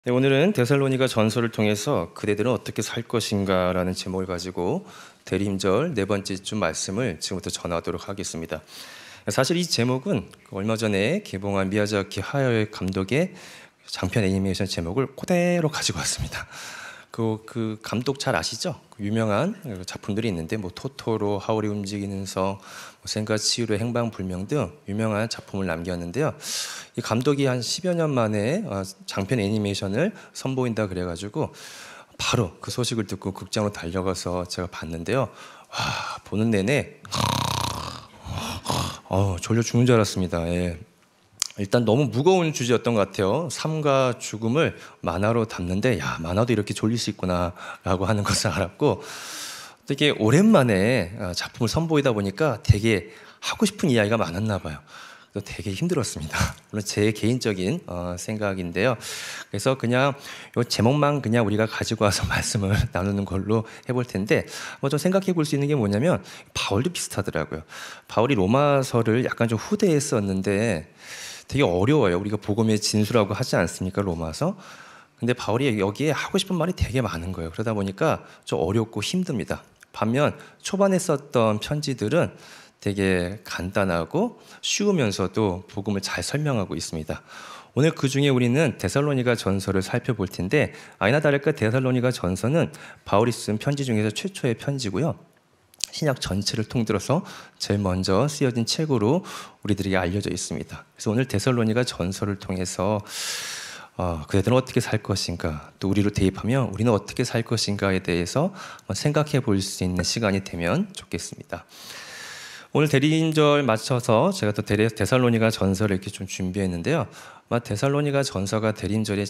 네, 오늘은 데살로니가 전서를 통해서 그대들은 어떻게 살 것인가라는 제목을 가지고 대림절 네 번째 주 말씀을 지금부터 전하도록 하겠습니다. 사실 이 제목은 얼마 전에 개봉한 미야자키 하야오 감독의 장편 애니메이션 제목을 그대로 가지고 왔습니다. 그 감독 잘 아시죠? 유명한 작품들이 있는데 토토로, 하울이 움직이는 성, 센과 치히로의 행방불명 등 유명한 작품을 남겼는데요. 이 감독이 한 10여 년 만에 장편 애니메이션을 선보인다 그래가지고 바로 그 소식을 듣고 극장으로 달려가서 제가 봤는데요. 와, 보는 내내 졸려 죽는 줄 알았습니다. 예. 일단 너무 무거운 주제였던 것 같아요. 삶과 죽음을 만화로 담는데 만화도 이렇게 졸릴 수 있구나 라고 하는 것을 알았고, 되게 오랜만에 작품을 선보이다 보니까 되게 하고 싶은 이야기가 많았나 봐요. 그래서 되게 힘들었습니다. 물론 제 개인적인 생각인데요. 그래서 그냥 이 제목만 그냥 우리가 가지고 와서 말씀을 나누는 걸로 해볼 텐데, 좀 생각해 볼 수 있는 게 뭐냐면 바울도 비슷하더라고요. 바울이 로마서를 약간 좀 후대했었는데 되게 어려워요. 우리가 복음의 진수라고 하지 않습니까, 로마서? 근데 바울이 여기에 하고 싶은 말이 되게 많은 거예요. 그러다 보니까 좀 어렵고 힘듭니다. 반면 초반에 썼던 편지들은 되게 간단하고 쉬우면서도 복음을 잘 설명하고 있습니다. 오늘 그 중에 우리는 데살로니가 전서를 살펴볼 텐데, 아니나 다를까 데살로니가 전서는 바울이 쓴 편지 중에서 최초의 편지고요. 신약 전체를 통틀어서 제일 먼저 쓰여진 책으로 우리들에게 알려져 있습니다. 그래서 오늘 데살로니가 전서를 통해서 그들은 어떻게 살 것인가, 또 우리로 대입하면 우리는 어떻게 살 것인가에 대해서 생각해 볼 수 있는 시간이 되면 좋겠습니다. 오늘 대리인절 맞춰서 제가 또 데살로니가 전서를 이렇게 좀 준비했는데요. 데살로니가 전서가 대리인절에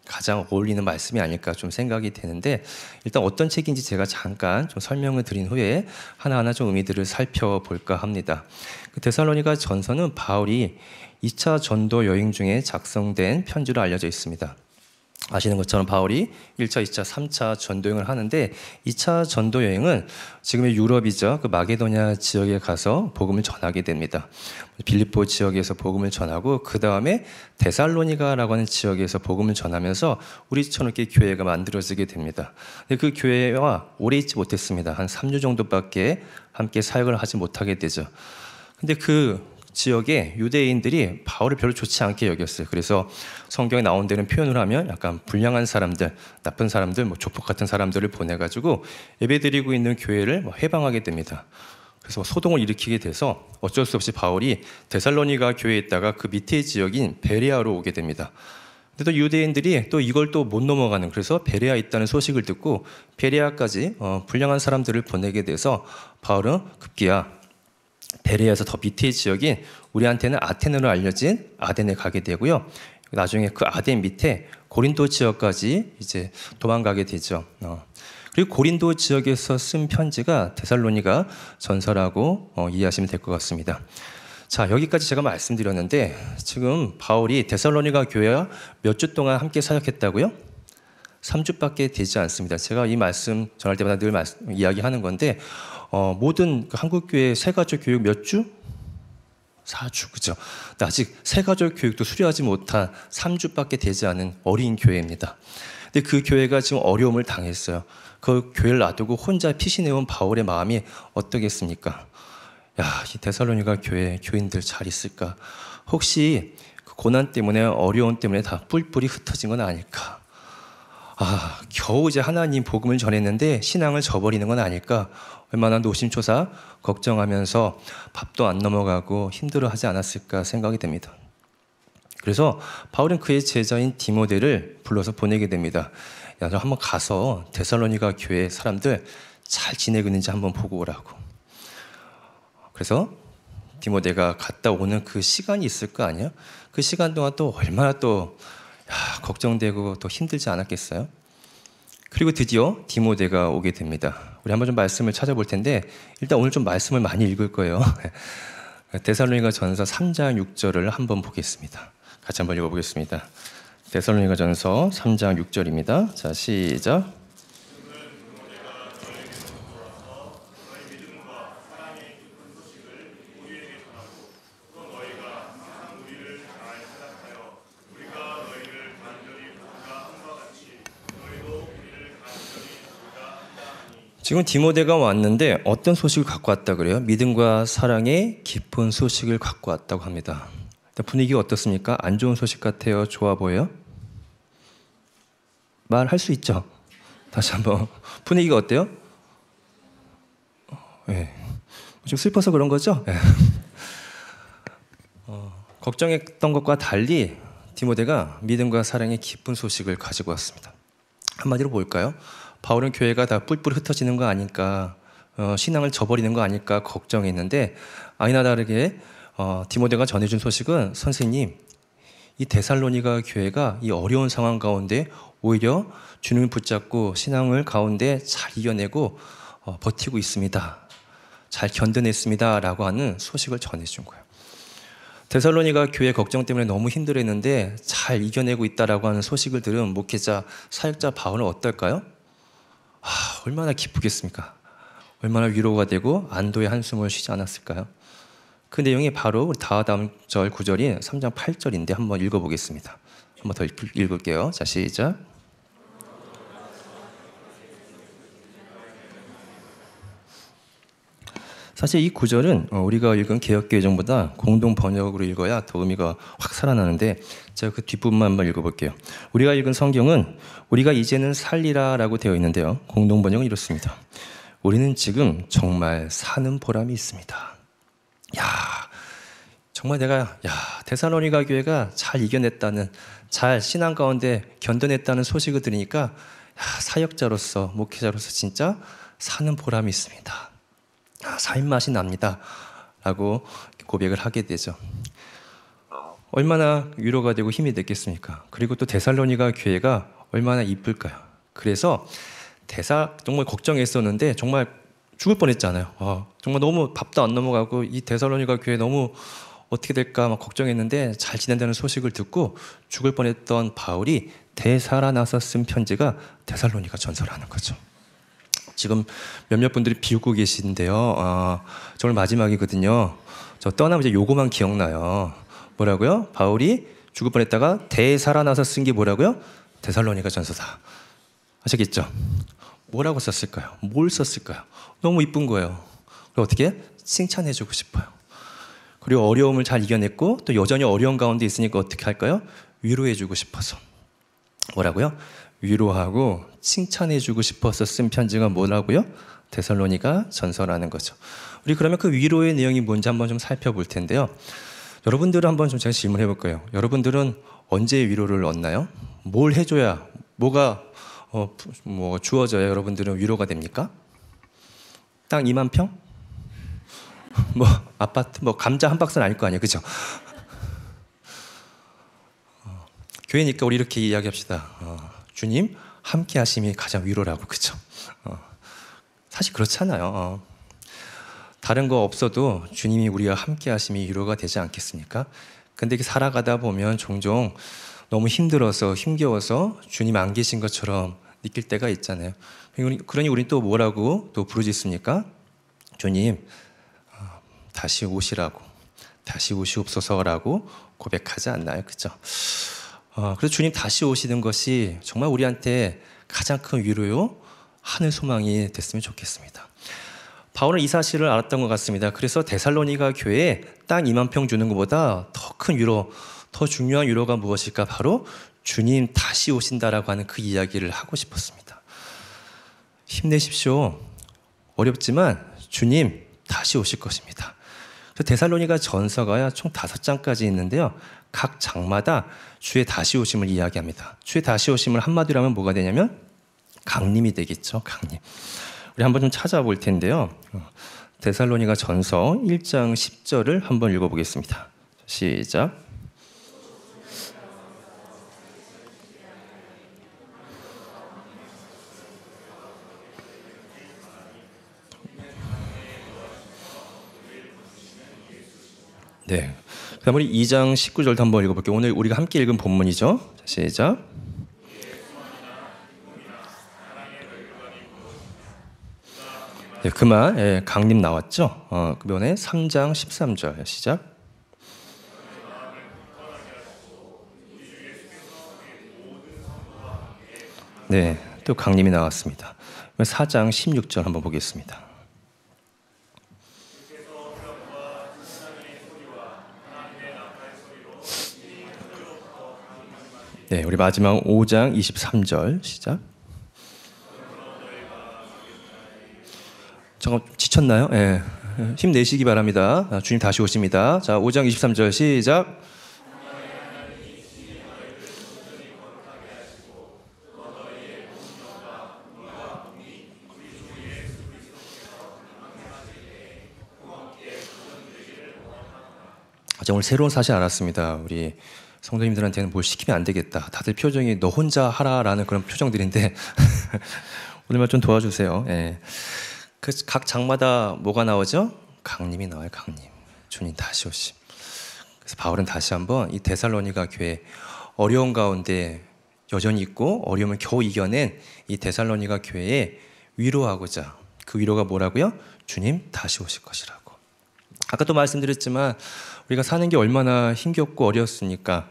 가장 어울리는 말씀이 아닐까 좀 생각이 되는데, 일단 어떤 책인지 제가 잠깐 좀 설명을 드린 후에 하나하나 좀 의미들을 살펴볼까 합니다. 그 데살로니가 전서는 바울이 2차 전도 여행 중에 작성된 편지로 알려져 있습니다. 아시는 것처럼 바울이 1차, 2차, 3차 전도여행을 하는데, 2차 전도여행은 지금의 유럽이죠. 그 마게도냐 지역에 가서 복음을 전하게 됩니다. 빌립보 지역에서 복음을 전하고, 그 다음에 데살로니가라고 하는 지역에서 복음을 전하면서 우리처럼 이렇게 교회가 만들어지게 됩니다. 근데 그 교회와 오래 있지 못했습니다. 한 3주 정도밖에 함께 사역을 하지 못하게 되죠. 근데 그 지역의 유대인들이 바울을 별로 좋지 않게 여겼어요. 그래서 성경에 나온 데는 표현을 하면 약간 불량한 사람들, 나쁜 사람들, 조폭 같은 사람들을 보내가지고 예배드리고 있는 교회를 해방하게 됩니다. 그래서 소동을 일으키게 돼서 어쩔 수 없이 바울이 데살로니가 교회에 있다가 그 밑에 지역인 베레아로 오게 됩니다. 근데 또 유대인들이 또 이걸 또 못 넘어가는, 그래서 베레아 있다는 소식을 듣고 베레아까지 불량한 사람들을 보내게 돼서 바울은 급기야 베레아에서 더 밑에 지역인 우리한테는 아테네로 알려진 아덴에 가게 되고요. 나중에 그 아덴 밑에 고린도 지역까지 이제 도망가게 되죠. 그리고 고린도 지역에서 쓴 편지가 데살로니가 전서라고 이해하시면 될 것 같습니다. 자, 여기까지 제가 말씀드렸는데, 지금 바울이 데살로니가 교회와 몇 주 동안 함께 사역했다고요? 3주밖에 되지 않습니다. 제가 이 말씀 전할 때마다 늘 이야기하는 건데, 모든 한국교회 새가족 교육 몇 주? 4주, 그죠? 아직 새가족 교육도 수료하지 못한 3주밖에 되지 않은 어린 교회입니다. 근데 그 교회가 지금 어려움을 당했어요. 그 교회를 놔두고 혼자 피신해온 바울의 마음이 어떠겠습니까? 이 데살로니가 교회 교인들 잘 있을까? 혹시 그 고난 때문에, 어려움 때문에 다 뿔뿔이 흩어진 건 아닐까? 겨우 이제 하나님 복음을 전했는데 신앙을 저버리는 건 아닐까? 얼마나 노심초사 걱정하면서 밥도 안 넘어가고 힘들어하지 않았을까 생각이 됩니다. 그래서 바울은 그의 제자인 디모데를 불러서 보내게 됩니다. 너 한번 가서 데살로니가 교회 사람들 잘 지내고 있는지 한번 보고 오라고. 그래서 디모데가 갔다 오는 그 시간이 있을 거 아니에요? 그 시간 동안 또 얼마나 또 걱정되고 또 힘들지 않았겠어요? 그리고 드디어 디모데가 오게 됩니다. 우리 한번 좀 말씀을 찾아볼 텐데, 일단 오늘 좀 말씀을 많이 읽을 거예요. 데살로니가 전서 3장 6절을 한번 보겠습니다. 같이 한번 읽어보겠습니다. 데살로니가 전서 3장 6절입니다. 자, 시작. 지금 디모데가 왔는데 어떤 소식을 갖고 왔다 그래요? 믿음과 사랑의 깊은 소식을 갖고 왔다고 합니다. 분위기가 어떻습니까? 안 좋은 소식 같아요? 좋아 보여요? 말할 수 있죠? 다시 한번. 분위기가 어때요? 네. 좀 슬퍼서 그런 거죠? 네. 걱정했던 것과 달리 디모데가 믿음과 사랑의 깊은 소식을 가지고 왔습니다. 한마디로 볼까요? 바울은 교회가 다 뿔뿔이 흩어지는 거 아닐까, 신앙을 저버리는 거 아닐까 걱정했는데, 아니나 다르게 디모데가 전해준 소식은, 선생님, 이 데살로니가 교회가 이 어려운 상황 가운데 오히려 주님을 붙잡고 신앙을 가운데 잘 이겨내고 버티고 있습니다. 잘 견뎌냈습니다. 라고 하는 소식을 전해준 거예요. 데살로니가 교회 걱정 때문에 너무 힘들었는데 잘 이겨내고 있다라고 하는 소식을 들은 목회자, 사역자 바울은 어떨까요? 얼마나 기쁘겠습니까? 얼마나 위로가 되고 안도의 한숨을 쉬지 않았을까요? 그 내용이 바로 다음 절 9절인 3장 8절인데 한번 읽어보겠습니다. 한번 더 읽을게요. 자, 시작. 사실 이 구절은 우리가 읽은 개역개정보다 공동 번역으로 읽어야 더 의미가 확 살아나는데, 제가 그 뒷부분만 한번 읽어볼게요. 우리가 읽은 성경은 우리가 이제는 살리라 라고 되어 있는데요, 공동 번역은 이렇습니다. 우리는 지금 정말 사는 보람이 있습니다. 정말 내가 데살로니가 교회가 잘 이겨냈다는, 잘 신앙 가운데 견뎌냈다는 소식을 들으니까 사역자로서, 목회자로서 진짜 사는 보람이 있습니다. 삶 맛이 납니다. 라고 고백을 하게 되죠. 얼마나 위로가 되고 힘이 됐겠습니까? 그리고 또 데살로니가 교회가 얼마나 이쁠까요? 그래서 정말 걱정했었는데 정말 죽을 뻔했잖아요. 정말 너무 밥도 안 넘어가고 이 데살로니가 교회 너무 어떻게 될까 막 걱정했는데 잘 지낸다는 소식을 듣고 죽을 뻔했던 바울이 되살아나서 쓴 편지가 데살로니가 전서라는 거죠. 지금 몇몇 분들이 비웃고 계신데요. 정말 마지막이거든요. 저 떠나면 이제 요거만 기억나요. 뭐라고요? 바울이 죽을 뻔했다가 되살아나서 쓴 게 뭐라고요? 데살로니가 전서다. 아시겠죠? 뭐라고 썼을까요? 뭘 썼을까요? 너무 이쁜 거예요. 그리고 어떻게? 칭찬해주고 싶어요. 그리고 어려움을 잘 이겨냈고 또 여전히 어려운 가운데 있으니까 어떻게 할까요? 위로해주고 싶어서. 뭐라고요? 위로하고 칭찬해주고 싶어서 쓴 편지가 뭐라고요? 데살로니가 전서라는 거죠. 우리 그러면 그 위로의 내용이 뭔지 한번 좀 살펴볼 텐데요. 여러분들은 한번 좀 제가 질문해 볼 거예요. 여러분들은 언제 위로를 얻나요? 뭘 해줘야, 뭐가 주어져야 여러분들은 위로가 됩니까? 땅 2만 평? 아파트, 감자 한 박스는 아닐 거 아니에요, 그죠? 교회니까 우리 이렇게 이야기합시다. 주님 함께 하심이 가장 위로라고, 그죠? 사실 그렇잖아요. 다른 거 없어도 주님이 우리와 함께 하심이 위로가 되지 않겠습니까? 근데 이렇게 살아가다 보면 종종 너무 힘들어서 힘겨워서 주님 안 계신 것처럼 느낄 때가 있잖아요. 그러니 우리 또 뭐라고 또 부르짖습니까? 주님 다시 오시라고, 다시 오시옵소서라고 고백하지 않나요? 그죠? 그래서 주님 다시 오시는 것이 정말 우리한테 가장 큰 위로요, 하늘 소망이 됐으면 좋겠습니다. 바울은 이 사실을 알았던 것 같습니다. 그래서 데살로니가 교회에 땅 2만 평 주는 것보다 더 큰 위로, 더 중요한 위로가 무엇일까? 바로 주님 다시 오신다라고 하는 그 이야기를 하고 싶었습니다. 힘내십시오. 어렵지만 주님 다시 오실 것입니다. 그래서 데살로니가 전서가 총 5장까지 있는데요, 각 장마다 주의 다시 오심을 이야기합니다. 주의 다시 오심을 한마디로 하면 뭐가 되냐면 강림이 되겠죠. 강림. 우리 한번 좀 찾아볼 텐데요. 데살로니가 전서 1장 10절을 한번 읽어보겠습니다. 시작. 네. 그다음 우리 2장 19절도 한번 읽어볼게요. 오늘 우리가 함께 읽은 본문이죠. 시작. 네, 그만 강림 나왔죠. 그다음에 3장 13절 시작. 네, 또 강림이 나왔습니다. 4장 16절 한번 보겠습니다. 네, 우리 마지막 5장 23절 시작. 잠깐 지쳤나요? 네. 힘내시기 바랍니다. 주님 다시 오십니다. 자, 5장 23절 시작. 오늘 새로운 사실 알았습니다. 우리 성도님들한테는 뭘 시키면 안 되겠다. 다들 표정이 너 혼자 하라라는 그런 표정들인데 오늘만 좀 도와주세요. 예. 그 각 장마다 뭐가 나오죠? 강림이 나와요. 강림. 주님 다시 오심. 그래서 바울은 다시 한번 이 데살로니가 교회 어려운 가운데 여전히 있고 어려움을 겨우 이겨낸 이 데살로니가 교회에 위로하고자, 그 위로가 뭐라고요? 주님 다시 오실 것이라고. 아까 또 말씀드렸지만 우리가 사는 게 얼마나 힘겹고 어려웠습니까?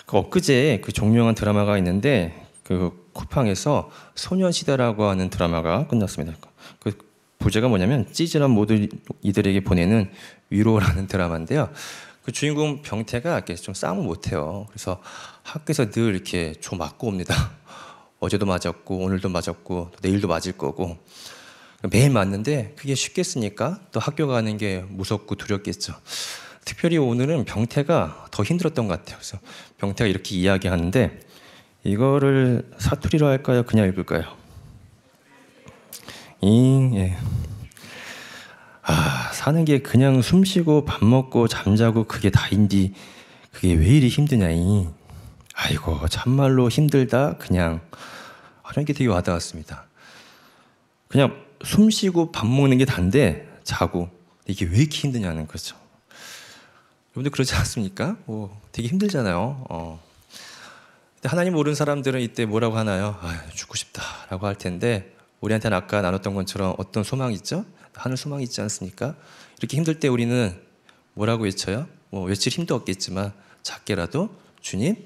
엊그제 그 종명한 드라마가 있는데 그 쿠팡에서 소년시대라고 하는 드라마가 끝났습니다. 그 부제가 뭐냐면 찌질한 모든 이들에게 보내는 위로라는 드라마인데요. 그 주인공 병태가 이렇게 좀 싸움을 못해요. 그래서 학교에서 늘 이렇게 조 맞고 옵니다. 어제도 맞았고 오늘도 맞았고 내일도 맞을 거고 매일 맞는데 그게 쉽겠습니까? 또 학교 가는 게 무섭고 두렵겠죠. 특별히 오늘은 병태가 더 힘들었던 것 같아요. 그래서 병태가 이렇게 이야기하는데 이거를 사투리로 할까요? 그냥 읽을까요? 예. 사는 게 그냥 숨 쉬고 밥 먹고 잠자고 그게 다인디 그게 왜 이리 힘드냐 아이고 참말로 힘들다 그냥 이런 게 되게 와닿았습니다. 그냥 숨 쉬고 밥 먹는 게 단데 자고 이게 왜 이렇게 힘드냐는 거죠. 여러분들 그렇지 않습니까? 되게 힘들잖아요. 근데 하나님 모르는 사람들은 이때 뭐라고 하나요? 죽고 싶다라고 할 텐데 우리한테는 아까 나눴던 것처럼 어떤 소망이 있죠? 하늘 소망이 있지 않습니까? 이렇게 힘들 때 우리는 뭐라고 외쳐요? 외칠 힘도 없겠지만 작게라도 주님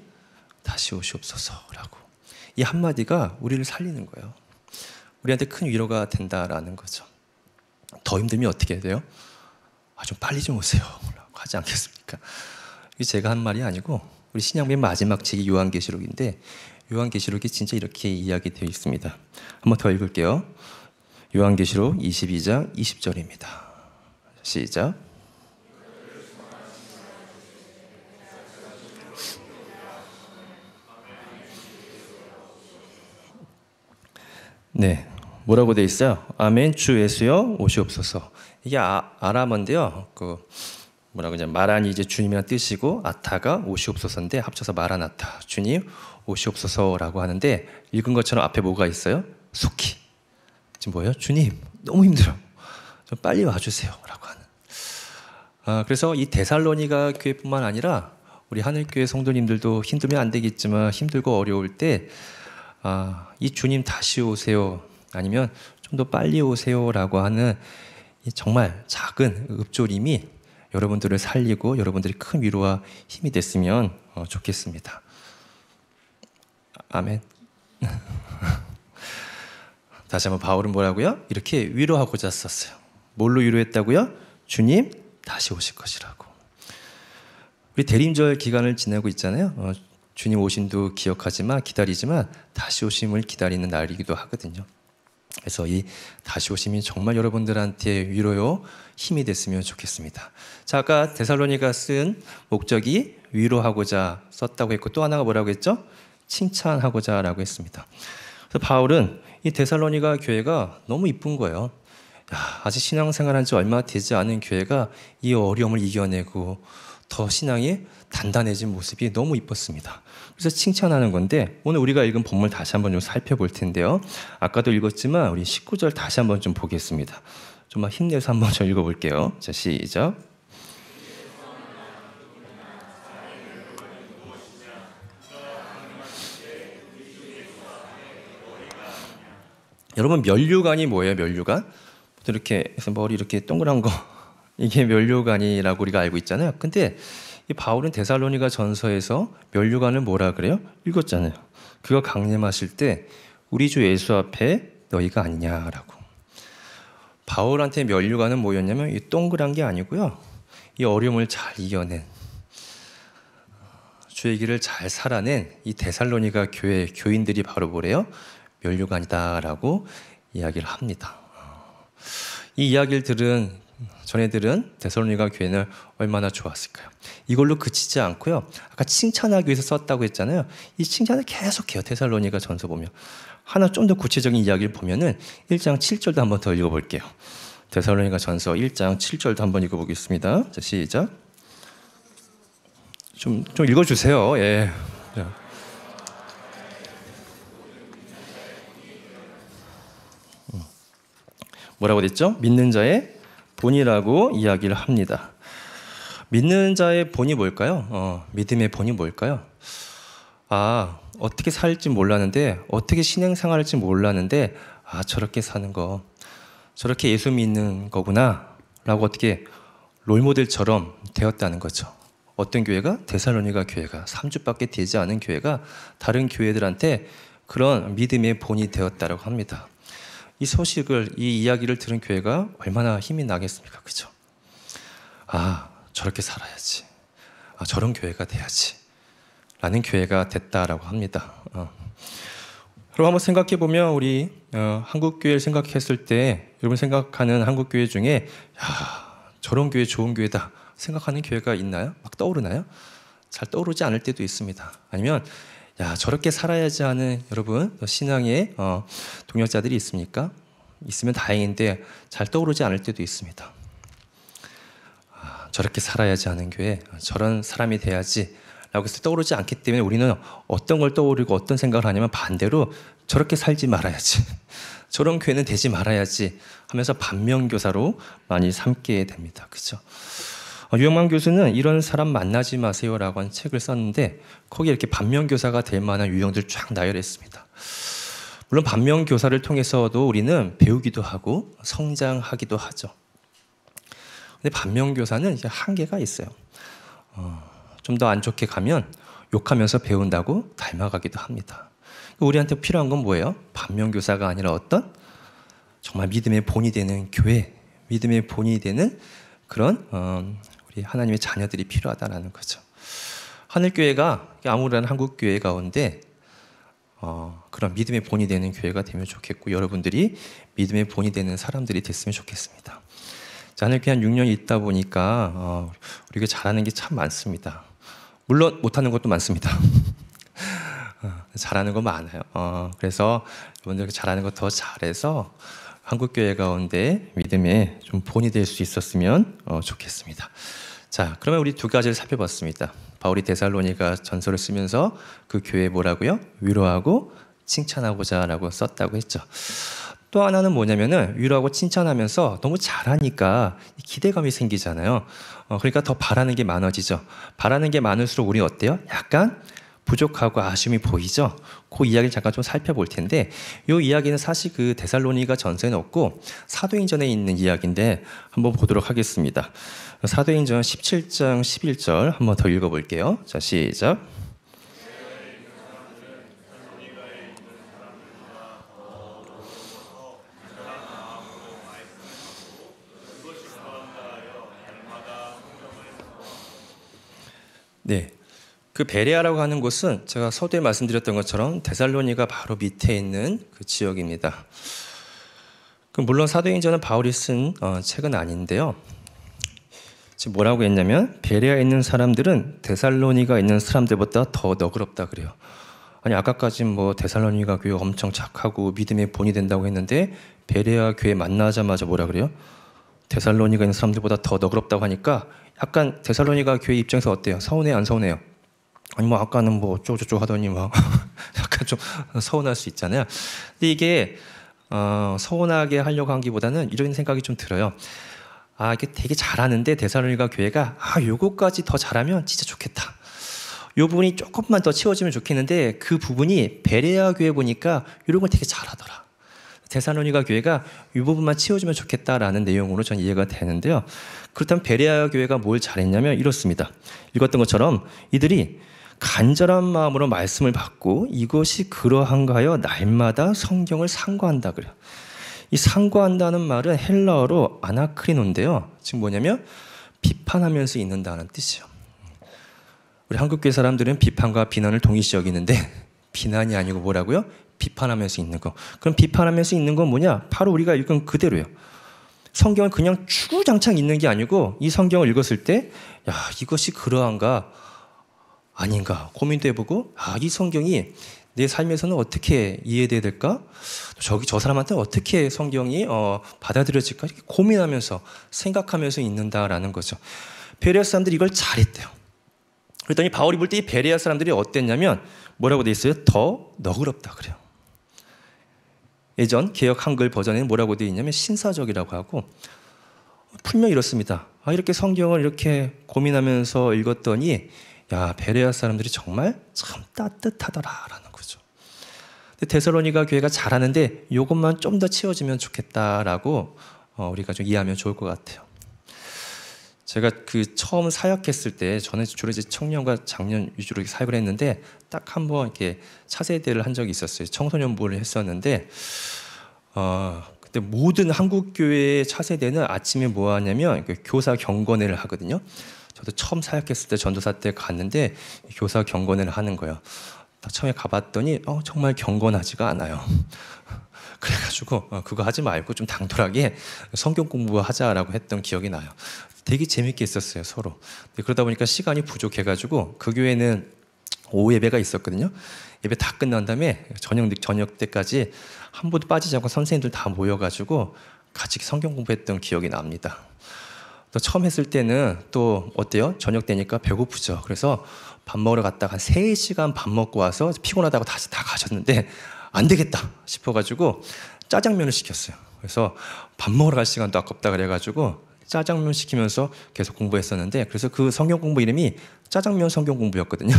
다시 오시옵소서라고. 이 한마디가 우리를 살리는 거예요. 우리한테 큰 위로가 된다라는 거죠. 더 힘들면 어떻게 해야 돼요? 좀 빨리 좀 오세요 라고 하지 않겠습니까? 이게 제가 한 말이 아니고 우리 신약의 마지막 책이 요한계시록인데 요한계시록이 진짜 이렇게 이야기되어 있습니다. 한번 더 읽을게요. 요한계시록 22장 20절입니다. 시작. 네, 뭐라고 돼 있어요? 아멘 주 예수여 오시옵소서. 이게 아람어인데요. 그 뭐라고 하냐 마란이 이제 주님이란 뜻이고 아타가 오시옵소서인데 합쳐서 마라나타 주님 오시옵소서라고 하는데 읽은 것처럼 앞에 뭐가 있어요? 속히 지금 뭐예요? 주님 너무 힘들어 좀 빨리 와주세요라고 하는. 그래서 이 데살로니가 교회뿐만 아니라 우리 하늘교회 성도님들도 힘들면 안 되겠지만 힘들고 어려울 때 이 주님 다시 오세요 아니면 좀 더 빨리 오세요라고 하는 정말 작은 읊조림이 여러분들을 살리고 여러분들이 큰 위로와 힘이 됐으면 좋겠습니다. 아멘. 다시 한번 바울은 뭐라고요? 이렇게 위로하고자 썼어요. 뭘로 위로했다고요? 주님 다시 오실 것이라고. 우리 대림절 기간을 지내고 있잖아요. 주님 오심도 기억하지만 기다리지만 다시 오심을 기다리는 날이기도 하거든요. 그래서 이 다시 오심이 정말 여러분들한테 위로요 힘이 됐으면 좋겠습니다. 자, 아까 데살로니가 쓴 목적이 위로하고자 썼다고 했고 또 하나가 뭐라고 했죠? 칭찬하고자라고 했습니다. 그래서 바울은 이 데살로니가 교회가 너무 이쁜 거예요. 아직 신앙생활한 지 얼마 되지 않은 교회가 이 어려움을 이겨내고 더 신앙이 단단해진 모습이 너무 이뻤습니다. 그래서 칭찬하는 건데 오늘 우리가 읽은 본문 다시 한번 좀 살펴볼 텐데요. 아까도 읽었지만 우리 19절 다시 한번 좀 보겠습니다. 좀 힘내서 한번 좀 읽어볼게요. 자, 시작. 여러분 면류관이 뭐예요? 면류관? 이렇게 해서 머리 이렇게 동그란 거 이게 면류관이라고 우리가 알고 있잖아요. 근데 이 바울은 데살로니가 전서에서 면류관을 뭐라 그래요? 읽었잖아요. 그가 강림하실 때 우리 주 예수 앞에 너희가 아니냐라고. 바울한테 면류관은 뭐였냐면 이 동그란 게 아니고요, 이 어려움을 잘 이겨낸, 주의 길을 잘 살아낸 이 데살로니가 교회 교인들이 바로 뭐래요? 면류관이다라고 이야기를 합니다. 이 이야기를 들은 전애들은 데살로니가 교회는 얼마나 좋았을까요? 이걸로 그치지 않고요, 아까 칭찬하기 위해서 썼다고 했잖아요. 이 칭찬을 계속해요. 데살로니가 전서 보면 하나 좀 더 구체적인 이야기를 보면은 1장 7절도 한번 더 읽어볼게요. 데살로니가 전서 1장 7절도 한번 읽어보겠습니다. 자, 시작. 좀 읽어주세요. 예. 뭐라고 됐죠? 믿는 자의 본이라고 이야기를 합니다. 믿는 자의 본이 뭘까요? 믿음의 본이 뭘까요? 어떻게 살지 몰랐는데, 어떻게 신앙생활할지 몰랐는데, 저렇게 사는 거, 저렇게 예수 믿는 거구나 라고 어떻게 롤모델처럼 되었다는 거죠. 어떤 교회가? 데살로니가 교회가, 3주밖에 되지 않은 교회가 다른 교회들한테 그런 믿음의 본이 되었다고 합니다. 이 소식을, 이 이야기를 들은 교회가 얼마나 힘이 나겠습니까? 그죠? 저렇게 살아야지. 저런 교회가 돼야지. 라는 교회가 됐다라고 합니다. 그럼 한번 생각해 보면 우리 한국 교회를 생각했을 때 여러분 생각하는 한국 교회 중에 저런 교회 좋은 교회다 생각하는 교회가 있나요? 막 떠오르나요? 잘 떠오르지 않을 때도 있습니다. 아니면 저렇게 살아야지 하는 여러분 신앙의 동역자들이 있습니까? 있으면 다행인데 잘 떠오르지 않을 때도 있습니다. 저렇게 살아야지 하는 교회, 저런 사람이 돼야지 라고 해서 떠오르지 않기 때문에 우리는 어떤 걸 떠오르고 어떤 생각을 하냐면 반대로 저렇게 살지 말아야지, 저런 교회는 되지 말아야지 하면서 반면교사로 많이 삼게 됩니다. 그렇죠? 유영만 교수는 이런 사람 만나지 마세요라고 한 책을 썼는데 거기에 이렇게 반면교사가 될 만한 유형들 쫙 나열했습니다. 물론 반면교사를 통해서도 우리는 배우기도 하고 성장하기도 하죠. 근데 반면교사는 이제 한계가 있어요. 좀 더 안 좋게 가면 욕하면서 배운다고 닮아가기도 합니다. 우리한테 필요한 건 뭐예요? 반면교사가 아니라 어떤 정말 믿음의 본이 되는 교회, 믿음의 본이 되는 그런 우리 하나님의 자녀들이 필요하다는 거죠. 하늘교회가 아무런 한국교회 가운데 그런 믿음의 본이 되는 교회가 되면 좋겠고 여러분들이 믿음의 본이 되는 사람들이 됐으면 좋겠습니다. 자, 하늘교회 한 6년 있다 보니까 우리가 잘하는 게 참 많습니다. 물론 못하는 것도 많습니다. 잘하는 거 많아요. 그래서 여러분들 잘하는 거 더 잘해서 한국교회 가운데 믿음의 좀 본이 될 수 있었으면 좋겠습니다. 자, 그러면 우리 두 가지를 살펴봤습니다. 바울이 데살로니가 전서를 쓰면서 그 교회에 뭐라고요? 위로하고 칭찬하고자 라고 썼다고 했죠. 또 하나는 뭐냐면은 위로하고 칭찬하면서 너무 잘하니까 기대감이 생기잖아요. 그러니까 더 바라는 게 많아지죠. 바라는 게 많을수록 우리 어때요? 약간 부족하고 아쉬움이 보이죠. 그 이야기를 잠깐 좀 살펴볼 텐데 이 이야기는 사실 그 데살로니가 전서에는 없고 사도행전에 있는 이야기인데 한번 보도록 하겠습니다. 사도행전 17장 11절 한번 더 읽어볼게요. 자, 시작. 네, 그 베레아라고 하는 곳은 제가 서두에 말씀드렸던 것처럼 데살로니가 바로 밑에 있는 그 지역입니다. 물론 사도행전은 바울이 쓴 책은 아닌데요. 지금 뭐라고 했냐면 베레아에 있는 사람들은 데살로니가 있는 사람들보다 더 너그럽다 그래요. 아니 아까까지 뭐 데살로니가 교회 엄청 착하고 믿음의 본이 된다고 했는데 베레아 교회 만나자마자 뭐라 그래요? 데살로니가 있는 사람들보다 더 너그럽다고 하니까 약간 데살로니가 교회 입장에서 어때요? 서운해요? 안 서운해요? 아니 뭐 아까는 뭐 어쩌고저쩌고 하더니 막 약간 좀 서운할 수 있잖아요. 근데 이게 서운하게 하려고 한 기보다는 이런 생각이 좀 들어요. 이게 되게 잘하는데 데살로니가 교회가 요거까지 더 잘하면 진짜 좋겠다. 요 부분이 조금만 더 채워지면 좋겠는데 그 부분이 베레아 교회 보니까 이런 걸 되게 잘하더라. 데살로니가 교회가 이 부분만 채워주면 좋겠다라는 내용으로 전 이해가 되는데요. 그렇다면 베레아 교회가 뭘 잘했냐면 이렇습니다. 읽었던 것처럼 이들이 간절한 마음으로 말씀을 받고 이것이 그러한가 하여 날마다 성경을 상고한다 그래요. 이 상고한다는 말은 헬라어로 아나크리노인데요. 지금 뭐냐면 비판하면서 읽는다는 뜻이에요. 우리 한국교회 사람들은 비판과 비난을 동일시 여기는데 비난이 아니고 뭐라고요? 비판하면서 읽는 거. 그럼 비판하면서 읽는 건 뭐냐? 바로 우리가 읽은 그대로예요. 성경을 그냥 주구장창 읽는 게 아니고 이 성경을 읽었을 때 야, 이것이 그러한가 아닌가 고민도 해보고 이 성경이 내 삶에서는 어떻게 이해돼야 될까? 저 사람한테 어떻게 성경이 받아들여질까? 이렇게 고민하면서 생각하면서 읽는다라는 거죠. 베레아 사람들이 이걸 잘했대요. 그랬더니 바울이 볼 때 이 베레아 사람들이 어땠냐면 뭐라고 돼 있어요? 더 너그럽다 그래요. 예전 개역 한글 버전에는 뭐라고 되어 있냐면 신사적이라고 하고 풀명 이렇습니다. 이렇게 성경을 이렇게 고민하면서 읽었더니 야, 베레아 사람들이 정말 참 따뜻하더라라는 거죠. 데살로니가 교회가 잘하는데 이것만 좀 더 채워지면 좋겠다라고 우리가 좀 이해하면 좋을 것 같아요. 제가 그 처음 사역했을 때 저는 주로 이제 청년과 장년 위주로 사역을 했는데 딱 한 번 이렇게 차세대를 한 적이 있었어요. 청소년부를 했었는데 그때 모든 한국 교회의 차세대는 아침에 뭐 하냐면 교사 경건회를 하거든요. 저도 처음 사역했을 때 전도사 때 갔는데 교사 경건회를 하는 거예요. 처음에 가봤더니 정말 경건하지가 않아요. 그래가지고 그거 하지 말고 좀 당돌하게 성경 공부하자라고 했던 기억이 나요. 되게 재밌게 있었어요, 서로. 그러다 보니까 시간이 부족해가지고 그 교회는 오후 예배가 있었거든요. 예배 다 끝난 다음에 저녁 때까지 한 번도 빠지지 않고 선생님들 다 모여가지고 같이 성경 공부했던 기억이 납니다. 또 처음 했을 때는 또 어때요? 저녁 때니까 배고프죠. 그래서 밥 먹으러 갔다가 한 3시간 밥 먹고 와서 피곤하다고 다시 다 가셨는데 안 되겠다 싶어가지고 짜장면을 시켰어요. 그래서 밥 먹으러 갈 시간도 아깝다 그래가지고 짜장면 시키면서 계속 공부했었는데 그래서 그 성경 공부 이름이 짜장면 성경 공부였거든요.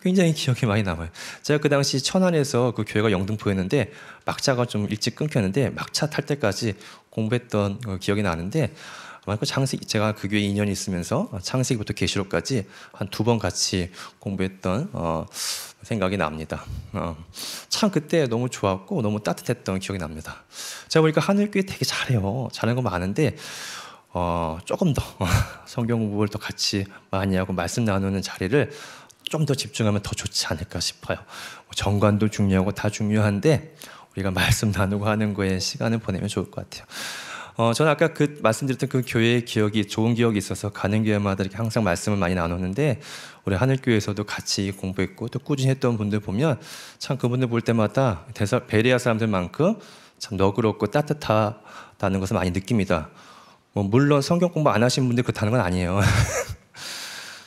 굉장히 기억이 많이 남아요. 제가 그 당시 천안에서 그 교회가 영등포였는데 막차가 좀 일찍 끊겼는데 막차 탈 때까지 공부했던 기억이 나는데 아마 그 제가 그 교회 2년 있으면서 창세기부터 계시록까지 한 2번 같이 공부했던 생각이 납니다. 참 그때 너무 좋았고 너무 따뜻했던 기억이 납니다. 제가 보니까 하늘교회 되게 잘해요. 잘하는 거 많은데 조금 더 성경 공부를 더 같이 많이 하고 말씀 나누는 자리를 좀 더 집중하면 더 좋지 않을까 싶어요. 정관도 중요하고 다 중요한데 우리가 말씀 나누고 하는 거에 시간을 보내면 좋을 것 같아요. 저는 아까 그 말씀드렸던 그 교회의 기억이 좋은 기억이 있어서 가는 교회마다 이렇게 항상 말씀을 많이 나눴는데 우리 하늘교회에서도 같이 공부했고 또 꾸준히 했던 분들 보면 참 그분들 볼 때마다 베레아 사람들만큼 참 너그럽고 따뜻하다는 것을 많이 느낍니다. 물론 성경 공부 안 하신 분들 그렇다는 건 아니에요.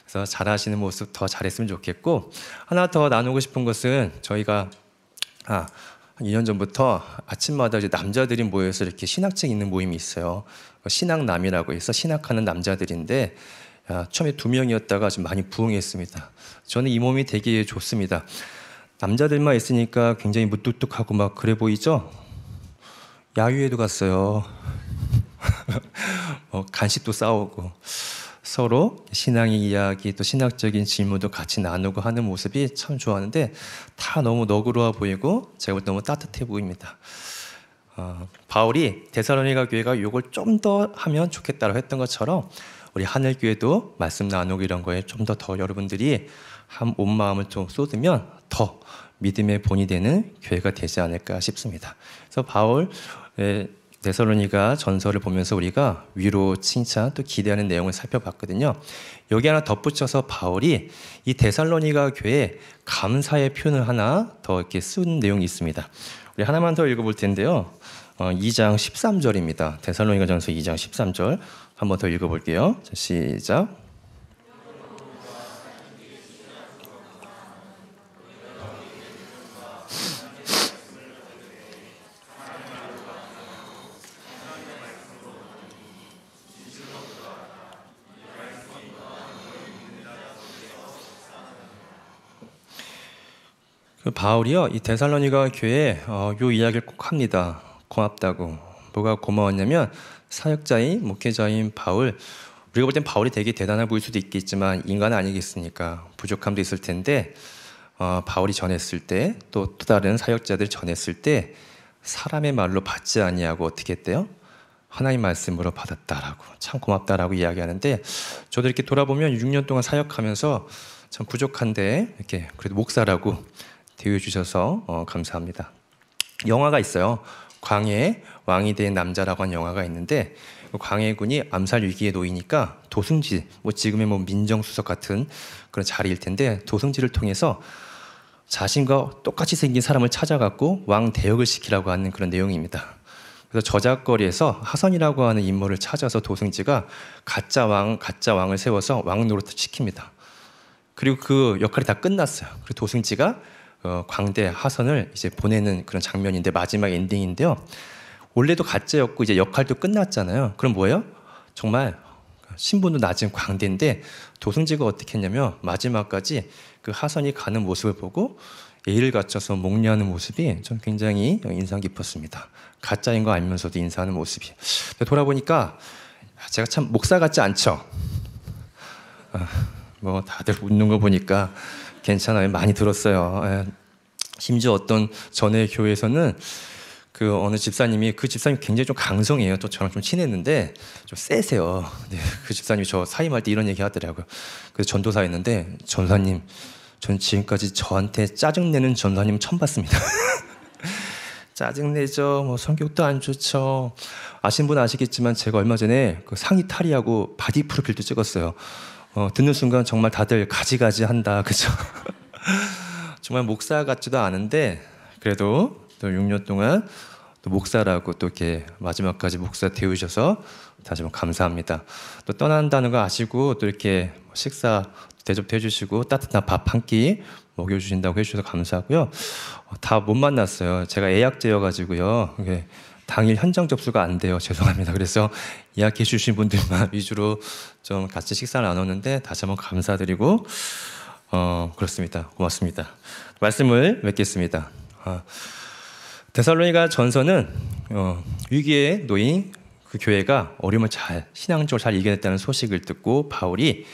그래서 잘하시는 모습 더 잘했으면 좋겠고 하나 더 나누고 싶은 것은 저희가 한 2년 전부터 아침마다 이제 남자들이 모여서 이렇게 신학책 읽는 모임이 있어요. 신학남이라고 해서 신학하는 남자들인데 처음에 2명이었다가 지금 많이 부흥했습니다. 저는 이 몸이 되게 좋습니다. 남자들만 있으니까 굉장히 무뚝뚝하고 막 그래 보이죠? 야유회도 갔어요. 간식도 싸우고 서로 신앙의 이야기 또 신학적인 질문도 같이 나누고 하는 모습이 참 좋았는데 다 너무 너그러워 보이고 제가 볼 때 너무 따뜻해 보입니다. 바울이 데살로니가 교회가 이걸 좀 더 하면 좋겠다고 했던 것처럼 우리 하늘교회도 말씀 나누고 이런 거에 좀 더 여러분들이 온 마음을 좀 쏟으면 더 믿음의 본이 되는 교회가 되지 않을까 싶습니다. 그래서 바울 데살로니가 전서를 보면서 우리가 위로, 칭찬, 또 기대하는 내용을 살펴봤거든요. 여기 하나 덧붙여서 바울이 이 데살로니가 교회에 감사의 표현을 하나 더 이렇게 쓴 내용이 있습니다. 우리 하나만 더 읽어볼 텐데요. 2장 13절입니다. 데살로니가 전서 2장 13절 한번 더 읽어볼게요. 자, 시작. 바울이요, 이 데살로니가 교회에 요 이야기를 꼭 합니다. 고맙다고. 뭐가 고마웠냐면 사역자인 목회자인 바울, 우리가 볼 땐 바울이 되게 대단해 보일 수도 있겠지만 인간 아니겠습니까? 부족함도 있을 텐데 바울이 전했을 때 또 다른 사역자들이 전했을 때 사람의 말로 받지 아니하고 어떻게 했대요? 하나님 말씀으로 받았다라고, 참 고맙다라고 이야기하는데, 저도 이렇게 돌아보면 6년 동안 사역하면서 참 부족한데 이렇게 그래도 목사라고 대우해 주셔서 감사합니다. 영화가 있어요. 광해의 왕이 된 남자라고 하는 영화가 있는데, 광해군이 암살 위기에 놓이니까 도승지, 지금의 민정수석 같은 그런 자리일 텐데, 도승지를 통해서 자신과 똑같이 생긴 사람을 찾아갖고 왕 대역을 시키라고 하는 그런 내용입니다. 그래서 저작거리에서 하선이라고 하는 인물을 찾아서 도승지가 가짜 왕을 세워서 왕 노릇을 시킵니다. 그리고 그 역할이 다 끝났어요. 그리고 도승지가 광대 하선을 이제 보내는 그런 장면인데, 마지막 엔딩인데요. 원래도 가짜였고 이제 역할도 끝났잖아요. 그럼 뭐예요? 정말 신분도 낮은 광대인데, 도승지가 어떻게 했냐면 마지막까지 그 하선이 가는 모습을 보고 예의를 갖춰서 목례하는 모습이 좀 굉장히 인상 깊었습니다. 가짜인 거 알면서도 인사하는 모습이. 돌아보니까 제가 참 목사 같지 않죠? 다들 웃는 거 보니까 괜찮아요. 많이 들었어요. 심지어 어떤 전에 교회에서는 그 어느 집사님이, 그 집사님이 굉장히 좀 강성이에요. 또 저랑 좀 친했는데 좀 세세요. 네, 그 집사님이 저 사임할 때 이런 얘기 하더라고요. 그래서 전도사였는데, 전사님, 전 지금까지 저한테 짜증내는 전사님 처음 봤습니다. 짜증내죠. 성격도 안 좋죠. 아신 분 아시겠지만 제가 얼마 전에 그 상의 탈의하고 바디 프로필도 찍었어요. 듣는 순간 정말 다들 가지가지 한다, 그죠? 정말 목사 같지도 않은데, 그래도 또 6년 동안 또 목사라고 또 이렇게 마지막까지 목사 되우셔서 다시 한번 감사합니다. 또 떠난다는 거 아시고 또 이렇게 식사 대접도 해주시고 따뜻한 밥 한 끼 먹여주신다고 해주셔서 감사하고요. 다 못 만났어요. 제가 예약제여가지고요. 당일 현장 접수가 안 돼요. 죄송합니다. 그래서 예약해 주신 분들만 위주로 좀 같이 식사를 나눴는데, 다시 한번 감사드리고 그렇습니다. 고맙습니다. 말씀을 맺겠습니다. 데살로니가 전서는 위기에 놓인 그 교회가 어려움을 신앙적으로 잘 이겨냈다는 소식을 듣고 바울이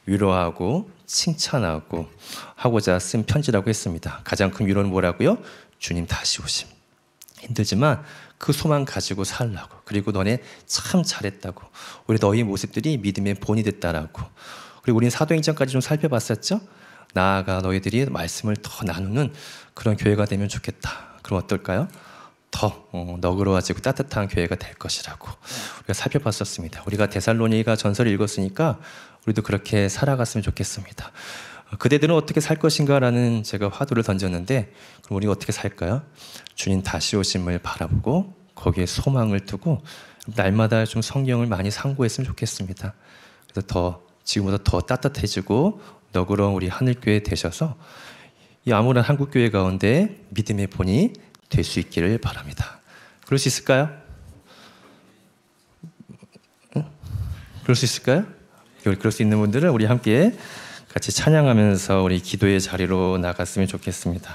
위로하고 칭찬하고 하고자 쓴 편지라고 했습니다. 가장 큰 위로는 뭐라고요? 주님 다시 오심. 힘들지만 그 소망 가지고 살라고, 그리고 너네 참 잘했다고, 우리 너희 모습들이 믿음의 본이 됐다라고. 그리고 우리는 사도행전까지 좀 살펴봤었죠? 나아가 너희들이 말씀을 더 나누는 그런 교회가 되면 좋겠다. 그럼 어떨까요? 더 너그러워지고 따뜻한 교회가 될 것이라고 우리가 살펴봤었습니다. 우리가 데살로니가 전서를 읽었으니까 우리도 그렇게 살아갔으면 좋겠습니다. 그대들은 어떻게 살 것인가라는 제가 화두를 던졌는데, 그럼 우리가 어떻게 살까요? 주님 다시 오심을 바라보고 거기에 소망을 두고 날마다 좀 성경을 많이 상고했으면 좋겠습니다. 그래서 지금보다 더 따뜻해지고 너그러운 우리 하늘교회 되셔서 이 암울한 한국교회 가운데 믿음의 본이 될 수 있기를 바랍니다. 그럴 수 있을까요? 그럴 수 있을까요? 그럴 수 있는 분들은 우리 함께 같이 찬양하면서 우리 기도의 자리로 나갔으면 좋겠습니다.